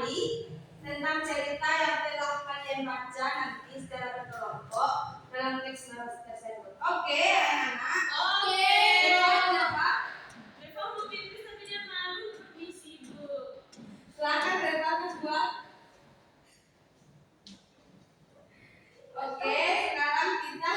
kembali tentang cerita yang telah kalian baca nanti secara berkelompok dalam teks narasi tersebut. Oke, anak-anak. Oke. Kenapa? Reva mau pipis tapi dia malu permisi, Bu. Silakan Reva buat. Oke, sekarang kita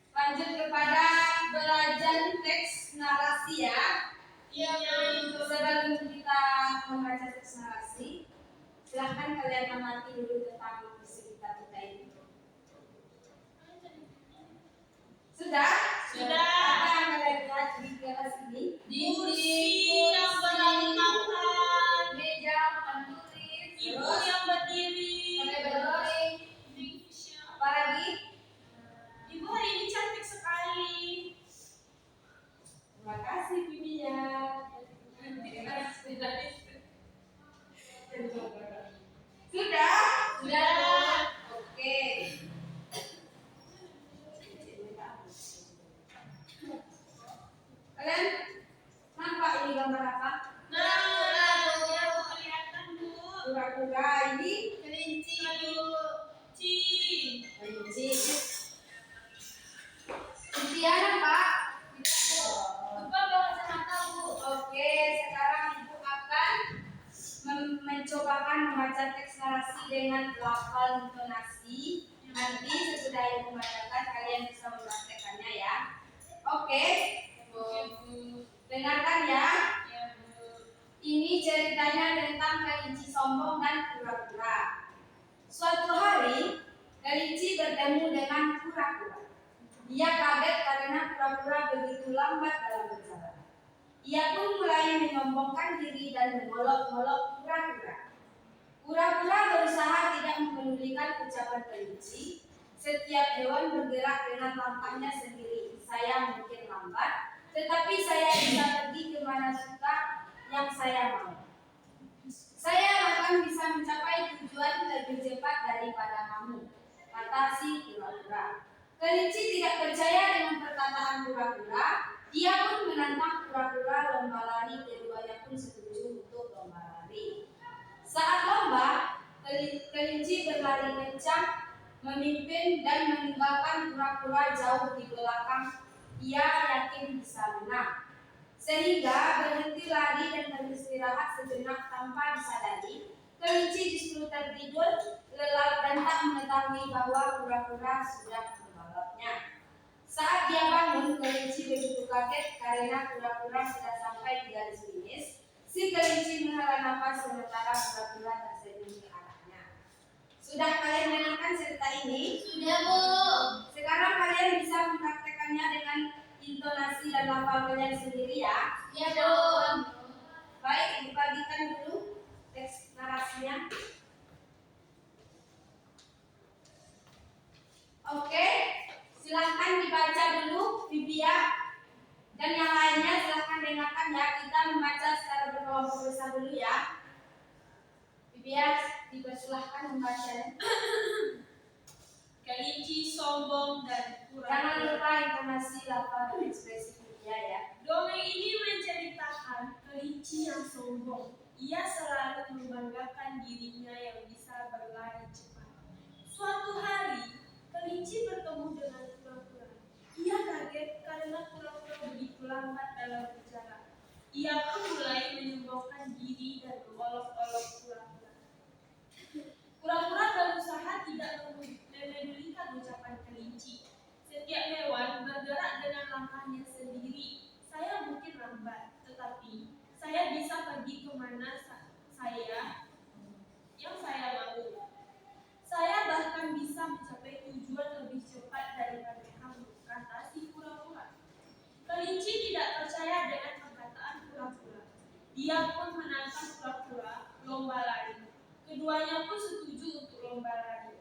lanjut kepada belajar teks narasi ya. Iya. Sebelum kita membaca teks narasi, silahkan kalian amati dulu tentang sekitar kita ini. Sudah? Sudah. Apa yang kalian lihat di kelas ini? Kursi yang berantakan, Meja makan tulis, ibu yang berdiri, pakai berbaring. Apa lagi? Ibu hari ini cantik sekali. Terima kasih Bibinya. Sudah? Sudah. Oke. Kalian nampak ini gambar apa? Nah, jauh kelihatan, Bu. Kura-kura ini Kelinci. kelinci. Intinya Pak. Lupa bawa kacamata, Bu. Oke, sekarang Ibu akan mencobakan membaca teks narasi dengan lafal intonasi. Nanti sesudah Ibu membacakan kalian bisa mempraktekannya ya. Oke, Bu. dengarkan ya. Ya, Bu. Ini ceritanya tentang kelinci sombong dan kura-kura. Suatu hari, kelinci bertemu dengan kura-kura. Ia kaget karena kura-kura begitu lambat dalam berjalan. Ia pun mulai menyombongkan diri dan mengolok-olok kura-kura. Kura-kura berusaha tidak mempedulikan ucapan kelinci. Setiap hewan bergerak dengan langkahnya sendiri. Saya mungkin lambat, tetapi saya bisa pergi kemana suka yang saya mau. Saya bahkan bisa mencapai tujuan lebih cepat daripada kamu, kata si kura-kura. Kelinci tidak percaya dengan perkataan kura-kura. Dia pun menantang kura-kura lomba lari. Keduanya pun setuju untuk lomba lari. Saat lomba, kelinci berlari kencang, memimpin dan meninggalkan kura-kura jauh di belakang. Ia yakin bisa menang, sehingga berhenti lari dan beristirahat sejenak tanpa disadari. Kelinci justru tertidur lelap dan tak mengetahui bahwa kura-kura sudah membalapnya. Saat dia bangun, kelinci begitu kaget karena kura-kura sudah sampai di garis finish. Si kelinci menghela nafas sementara kura-kura tersenyum ke arahnya. Sudah kalian mendengarkan cerita ini? Sudah, Bu. Sekarang kalian bisa mempraktekannya dengan intonasi dan lafal kalian sendiri ya. Ya, Bu. Baik, dibagikan dulu teks narasinya. Oke, silahkan dibaca dulu Bibia dan yang lainnya silahkan dengarkan ya. Kita membaca secara berkelompok besar dulu ya. Bibia, dipersilahkan membacanya. Kelinci sombong dan Jangan kura-kura. lupa intonasi lafal dan ekspresi Bibia ya. Dongeng ini menceritakan kelinci yang sombong. Ia selalu membanggakan dirinya yang bisa berlari cepat. Suatu hari, kelinci bertemu dengan kura-kura. Ia kaget karena kura-kura begitu lambat dalam berjalan. Ia pun mulai menyombongkan diri dan mengolok-olok kura-kura. Kura-kura berusaha tidak memedulikan ucapan kelinci. Setiap hewan bergerak dengan langkahnya sendiri. Saya mungkin lambat, tetapi saya bisa pergi kemana yang saya mau. Saya bahkan bisa mencapai tujuan lebih cepat daripada kamu, kata si kura-kura. Kelinci tidak percaya dengan perkataan kura-kura. Dia pun menantang kura-kura lomba lari. Keduanya pun setuju untuk lomba lari.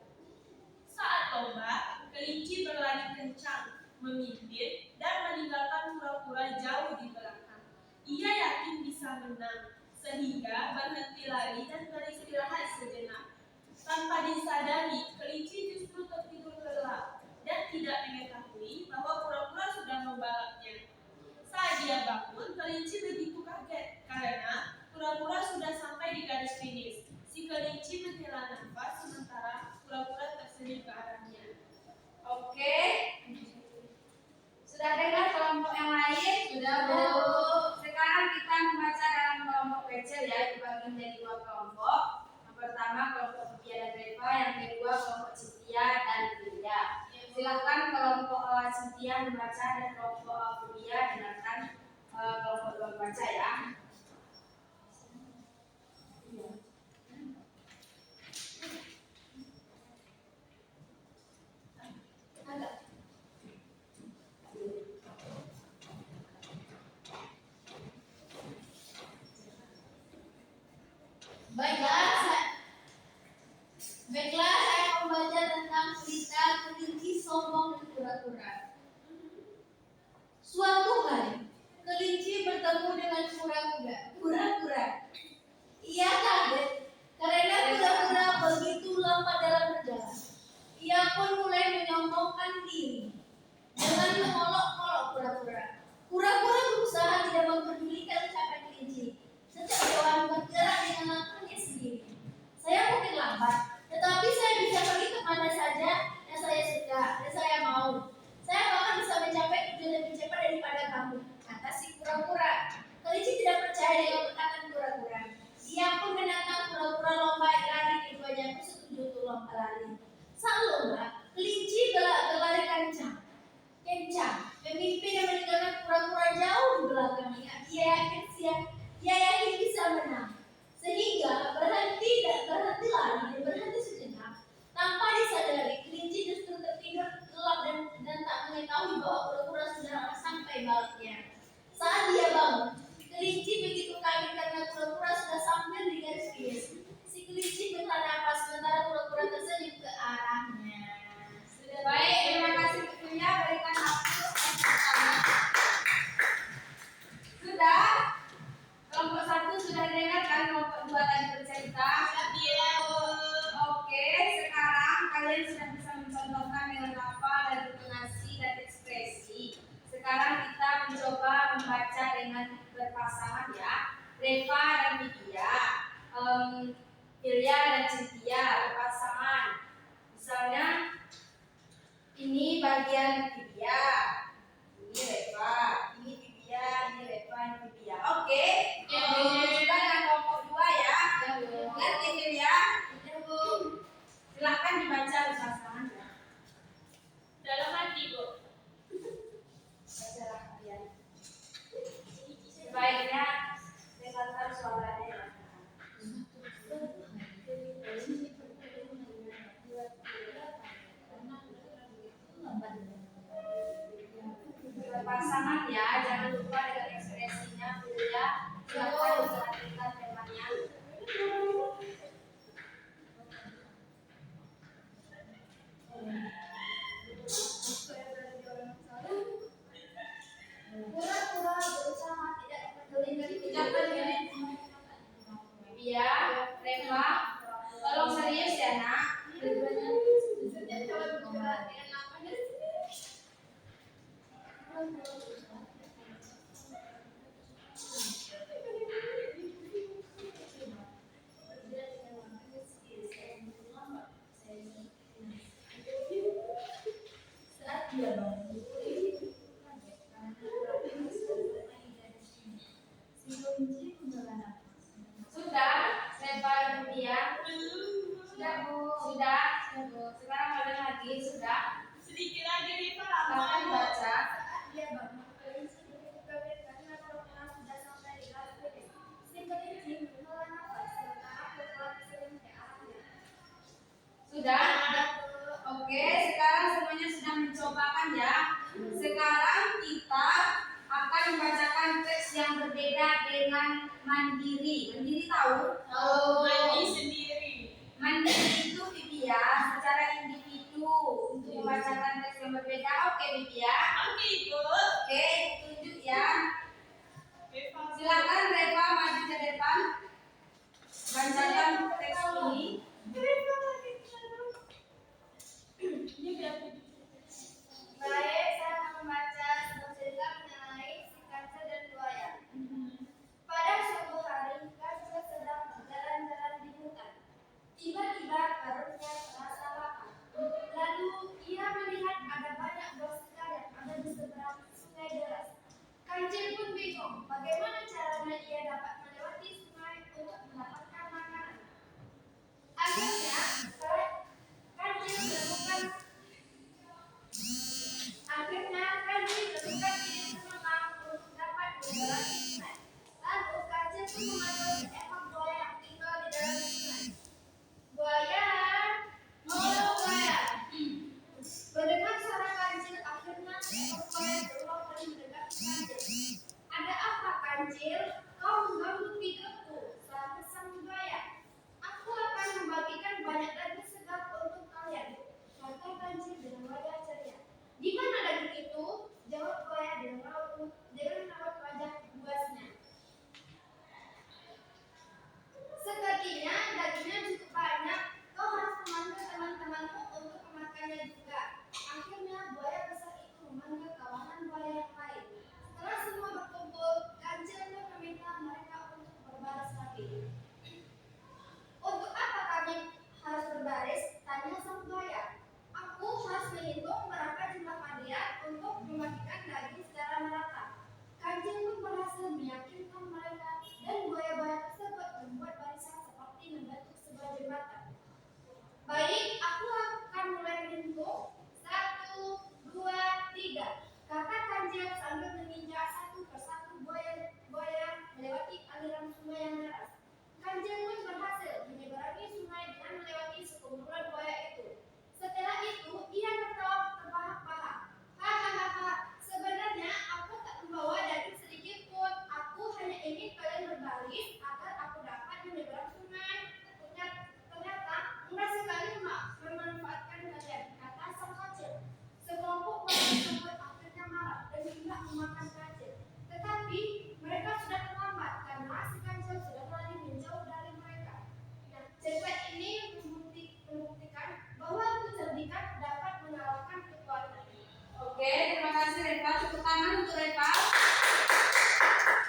Saat lomba, kelinci berlari kencang, memimpin, dan meninggalkan kura-kura jauh di belakang. Ia yakin bisa menang, sehingga berhenti lari dan beristirahat sejenak. Tanpa disadari, kelinci justru tertidur lelap dan tidak mengetahui bahwa kura-kura sudah membalapnya. Saat dia bangun, kelinci begitu kaget karena kura-kura sudah sampai di garis finish. Si kelinci menghela nafas sementara kura-kura tersenyum ke arahnya. Oke. Sudah dengar kelompok yang lain? Sudah, Bu. Sekarang kita membaca dalam kelompok kecil ya, dibagi menjadi dua kelompok. Yang pertama kelompok Vivia dan Reva, yang kedua kelompok Cynthia dan Vivia. Silakan kelompok Cynthia membaca dan kelompok Vivia dengarkan kelompok dua membaca ya. Baiklah, saya membaca tentang cerita kelinci sombong dan kura-kura. Suatu hari, kelinci bertemu dengan kura-kura. Ia kaget karena kura-kura begitu lambat dalam berjalan. Ia pun mulai menyombongkan diri dengan mengolok-olok kura-kura. Kura-kura berusaha tidak memperdulikan ucapan kelinci. Setiap hewan bergerak dengan langkahnya sendiri. Saya mungkin lambat, tetapi saya bisa pergi kemana saja yang saya suka dan saya mau. Saya bahkan bisa mencapai tujuan lebih cepat daripada kamu, kata si kura-kura. Kelinci tidak percaya dengan perkataan kura-kura. Ia pun menantang kura-kura lomba lari, keduanya pun setuju untuk lomba lari. Saat lomba, kelinci berlari kencang. Pemimpin yang meninggalkan kura-kura jauh di belakangnya. Ia yakin bisa menang. Sehingga berhenti lari dan berhenti sejenak. Tanpa disadari, kelinci justru tertidur gelap dan tak mengetahui bahwa kura-kura sudah sampai balapnya. Saat dia bangun, kelinci begitu kaget karena kura-kura sudah sampai di garis finish. Si kelinci menghela nafas sementara kura-kura tersenyum ke arahnya. Sudah baik, terima kasih waktunya. Berikan aku pertama. Sudah. Kelompok satu sudah dengarkan, kelompok dua tadi bercerita. Oke, sekarang kalian sudah bisa mencontohkan dengan lafal dan intonasi dan ekspresi. Sekarang kita mencoba membaca dengan berpasangan ya. Reva dan Vivia, Ilya dan Cynthia berpasangan. Misalnya ini bagian Vivia, ini Reva, ini Vivia, ini Reva, ini Vivia. Oke. Juga dengan kelompok dua ya. Ngerti Vivia? Silakan dibaca berpasangan ya. Dalam hati, Bu. Bacalah kalian. Sebaiknya dengarkan suaranya ya. Berpasangan ya, jangan lupa dengan ekspresinya ya. Silakan diperhatikan temanya. Kura-kura berusaha tidak mempedulikan ucapan kelinci. Vivia, Reva, tolong serius ya nak. Setiap hewan bergerak dengan langkahnya sendiri. Saat dia bangun, si kelinci menghela nafas. Sudah, Reva dan Vivia. Sudah Bu. Sudah. Sekarang kalian lagi sudah. Sedikit lagi, Riva. Silakan baca. Saat dia bangun, kelinci begitu kaget karena kura-kura sudah sampai di garis finish. Si kelinci menghela nafas sementara kura-kura tersenyum ke arahnya. Sudah? Oke, sekarang semuanya sudah mencobakan ya. Sekarang kita akan membacakan teks yang berbeda dengan mandiri. Mandiri tahu? Mandi sendiri. Mandiri itu Vivia secara individu untuk membacakan teks yang berbeda. Oke Vivia. Oke, Ibu. Oke, Baik, aku akan mulai menghitung. 1, 2, 3. Kata Kancil sambil menginjak satu persatu buaya melewati aliran sungai yang deras. Kancil pun berhasil menyeberangi sungai dengan melewati sekumpulan buaya itu. Setelah itu, ia tertawa terbahak-bahak. Hahaha, sebenarnya aku tak membawa daging sedikit pun. Aku hanya ingin kalian berbaris agar aku dapat menyeberang sungai. Ternyata mudah sekali memanfaatkan kalian, kata sang kancil. Sekelompok buaya tersebut akhirnya marah dan hendak memakan kancil. Tetapi mereka sudah terlambat karena si kancil sudah berlari menjauh dari mereka. Nah, cerita ini membuktikan bahwa kecerdikan dapat mengalahkan kekuatan. Oke, terima kasih Reva. Tepuk tangan untuk Reva.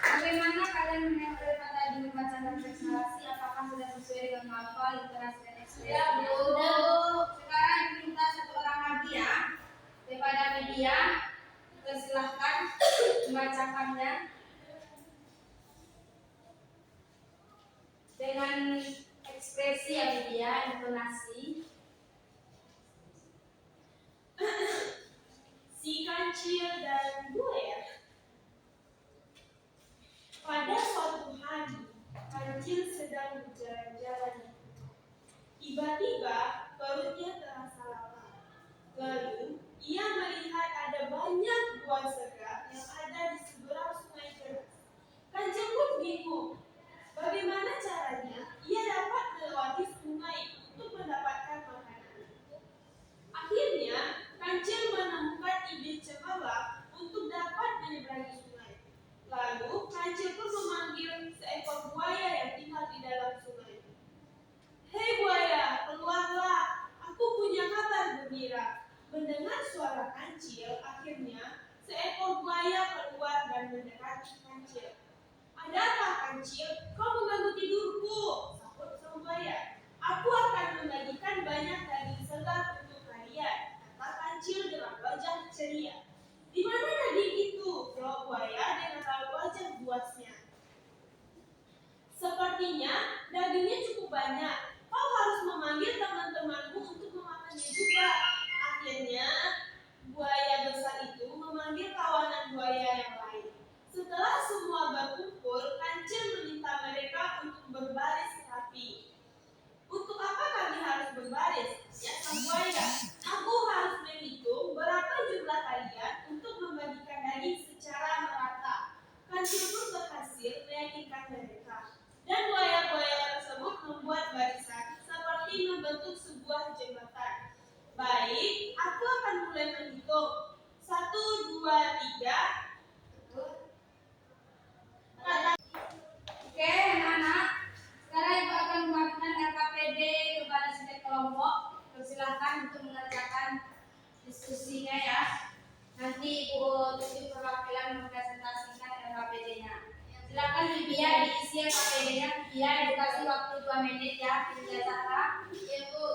Bagaimana kalian mendengar Reva tadi membacakan teks narasi? Apakah sudah sesuai dengan hafal, literasi, dan ekspresi? Ya, Bu. Sekarang minta satu orang lagi ya, daripada media, silahkan membacakannya dengan ekspresi ya media, intonasi. Si kancil dan buaya. Pada suatu hari, kancil sedang berjalan-jalan. Tiba-tiba perutnya terasa lapar. Lalu ia melihat ada banyak buah segar yang ada di seberang sungai deras. Kancil pun bingung. Bagaimana caranya ia dapat melewati sungai untuk mendapatkan makanan? Akhirnya, kancil menemukan ide cemerlang untuk dapat menyeberangi sungai. Lalu, kancil pun memanggil seekor buaya yang tinggal di dalam sungai. Hei buaya, keluarlah, aku punya kabar gembira. Mendengar suara kancil, akhirnya seekor buaya keluar dan mendekati kancil. Ada apa kancil? Kau mengganggu tidurku, sahut sang buaya. Aku akan membagikan banyak daging segar untuk kalian, kata kancil dengan wajah ceria. Di mana daging itu? Jawab buaya dengan raut wajah buasnya. Sepertinya dagingnya cukup banyak. Kau harus memanggil teman-temanmu untuk memakannya juga. Akhirnya buaya besar itu memanggil kawanan buaya yang lain. Setelah semua berkumpul, kancil meminta mereka untuk berbaris rapi. Untuk apa kami harus berbaris? Ya sang buaya. Aku harus menghitung berapa jumlah kalian untuk membagikan daging secara merata. Kancil pun berhasil meyakinkan mereka. Dan buaya-buaya tersebut membuat barisan seperti membentuk sebuah jembatan. Baik, aku akan mulai menghitung. 1, 2, 3. Oke, anak-anak. Sekarang Ibu akan membagikan RKPD kepada setiap kelompok. Persilahkan untuk mengerjakan diskusinya ya. Nanti Ibu tutup perwakilan mempresentasikan RKPD-nya. Silakan Libya diisi RKPD-nya. Libya dikasih waktu 2 menit ya. Tidak salah. Ya, Bu.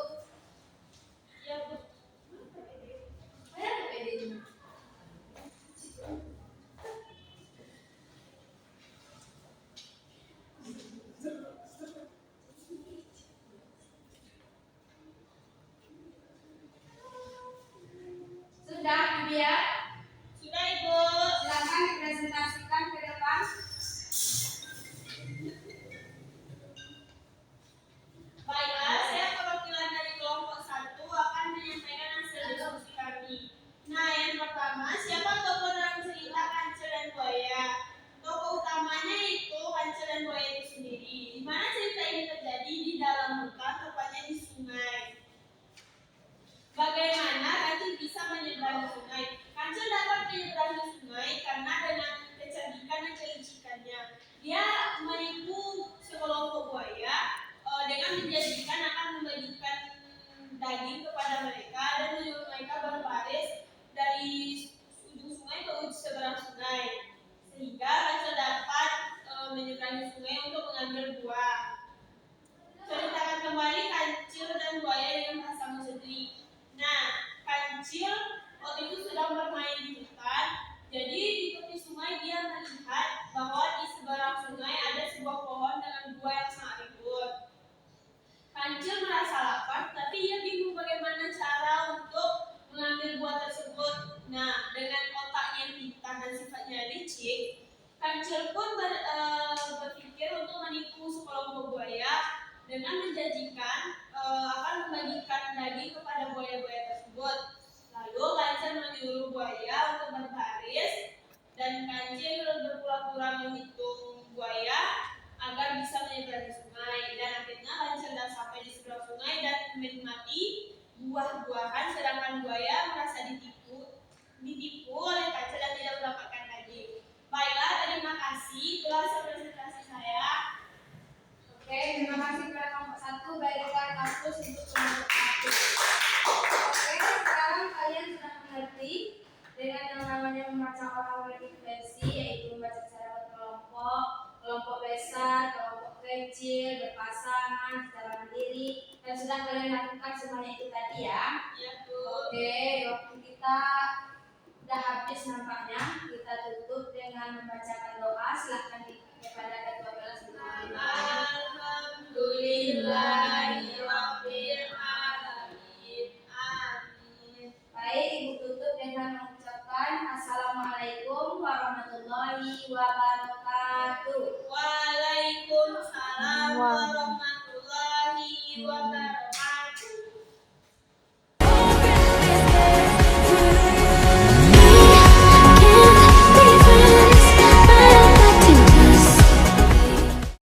Ya, Bu. Mana RKPD-nya? Sudah, Libya? Sudah, Ibu. Silakan dipresentasikan ke depan. Baiklah, saya perwakilan dari kelompok 1 akan menyampaikan hasil diskusi kami. Nah, yang pertama, siapa tokoh dalam cerita Kancil dan Buaya? Tokoh utamanya itu Kancil dan Buaya itu sendiri. Di mana cerita ini terjadi di dalam hutan, tepatnya di sungai. Bagaimana Kancil bisa menyeberangi sungai? Kancil dapat menyeberangi sungai karena dengan kecerdikan dan kelicikannya. Dia menipu sekelompok buaya dengan menjanjikan akan membagikan daging kepada mereka dan menyuruh mereka berbaris dari ujung sungai ke ujung seberang sungai, sehingga Kancil dapat menyeberangi sungai untuk mengambil buah. Ceritakan kembali Kancil dan Buaya dengan bahasa sendiri. Nah, Kancil waktu itu sedang bermain di hutan. Jadi di tepi sungai dia melihat bahwa di seberang sungai ada sebuah pohon dengan buah yang sangat rimbun. Kancil merasa lapar, tapi ia Kancil pun berpikir untuk menipu sekelompok buaya dengan menjanjikan akan membagikan daging kepada buaya-buaya tersebut. Lalu Kancil menyuruh buaya untuk berbaris dan Kancil berpura-pura menghitung buaya agar bisa menyeberangi sungai. Dan akhirnya Kancil dan sampai di seberang sungai dan menikmati buah-buahan, sedangkan buaya merasa ditipu oleh Kancil dan tidak mendapatkan daging. Baiklah, terima kasih. Itulah presentasi saya. Oke, terima kasih kepada kelompok 1. Baiklah kampus untuk kelompok 1. Oke, sekarang kalian sudah mengerti dengan yang namanya membaca oral versi, yaitu membaca secara berkelompok, kelompok besar, kelompok kecil, berpasangan, secara mandiri, dan sudah kalian lakukan semuanya itu tadi ya. Ya, Bu. Oke, waktu kita udah habis nampaknya. Kita tutup dengan membacakan doa. Silakan kepada ketua kelas Alhamdulillahirabbil alamin. Amin. Baik, Ibu tutup dengan mengucapkan Assalamualaikum warahmatullahi wabarakatuh. Waalaikumsalam warahmatullahi wabarakatuh.